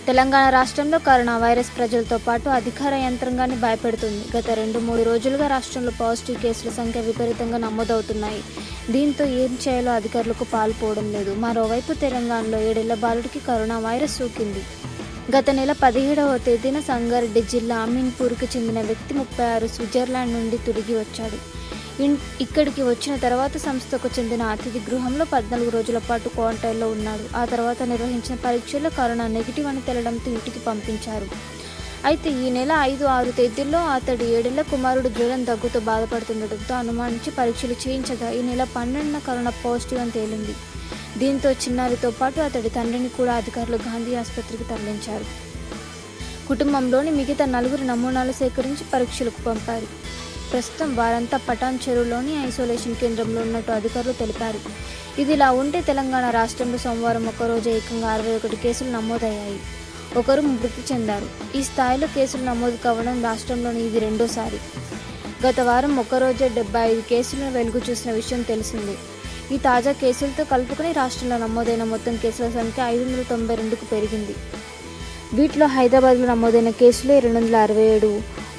తెలంగాణ రాష్ట్రంలో corona virus ప్రజలతో పాటు అధికార యంత్రాంగాన్ని భయపెడుతుంది. గత 2-3 రోజులుగా రాష్ట్రంలో పాజిటివ్ కేసుల సంఖ్య విపరీతంగా నమోదవుతున్నాయి. దీంతో ఏం చేయాలో అధికారులకు పాలుపోవడం లేదు. మరోవైపు తెలంగాణలో 7 ఏళ్ల బాలుడికి కరోనా వైరస్ సోకింది. గత నెల 17వ తేదీన సంగారెడ్డి జిల్లా అమీన్పూర్కి చెందిన వ్యక్తి 36 స్విట్జర్లాండ్ నుండి తిరిగి వచ్చాడు. ఇక్కడికి వచ్చిన తర్వాత సంస్థకు చెందిన అతిథి గృహంలో 14 రోజుల పాటు క్వారంటైన్లో ఉన్నాడు. ఆ తర్వాత నిర్వహించిన పరీక్షల్లో కరోనా నెగిటివ్ అని తేలడంతో ఇంటికి పంపించారు. అయితే ఈ నెల 5-6 తేదీల్లో అతడి 7 ఏళ్ల కుమారుడు జ్వరం, దగ్గుతో బాధపడుతుండటంతో అనుమానించి పరీక్షలు చేయించగా ఈ నెల 12న కరోనా పాజిటివ్ అని తేలింది. దీంతో చిన్నారితో పాటు అతడి తండ్రిని కూడా అధికారులు గాంధీ ఆసుపత్రికి తరలించారు. కుటుంబంలోని మిగతా 4 నమూనాలు సేకరించి పరీక్షలకు పంపారు. ప్రస్తుతం వారంతా పటాన్ చెరువులోని ఐసోలేషన్ కేంద్రంలో ఉన్నట్టు అధికారులు తెలిపారు. ఇదిలా ఉంటే తెలంగాణ రాష్ట్రంలో సోమవారం ఒక్కరోజు ఏకంగా 61 కేసులు నమోదయ్యాయి. ఒకరు మృతి చెందారు. ఈ స్థాయిలో కేసులు నమోదు కావడం రాష్ట్రంలోని ఇది రెండోసారి. గత వారం ఒక్కరోజే 75 కేసులను వెలుగు చూసిన విషయం తెలిసిందే. ఈ తాజా కేసులతో కలుపుకొని రాష్ట్రంలో నమోదైన మొత్తం కేసుల సంఖ్య 592కు పెరిగింది. వీటిలో హైదరాబాద్లో నమోదైన కేసులే 267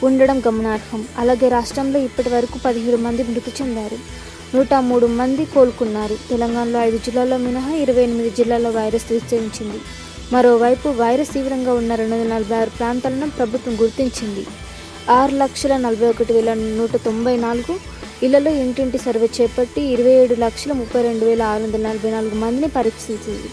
ఉండడం గమనార్హం. అలాగే రాష్ట్రంలో ఇప్పటి వరకు 17 మంది మృతి చెందారు. 103 మంది కోలుకున్నారు. తెలంగాణలో 5 జిల్లాల్లో మినహా 28 జిల్లాల్లో వైరస్ విస్తరించింది. మరోవైపు వైరస్ తీవ్రంగా ఉన్న 246 ప్రాంతాలను ప్రభుత్వం గుర్తించింది. 6,41,194 ఇళ్లలో ఇంటింటి సర్వే చేపట్టి 27,32,644 మందిని పరీక్షించింది.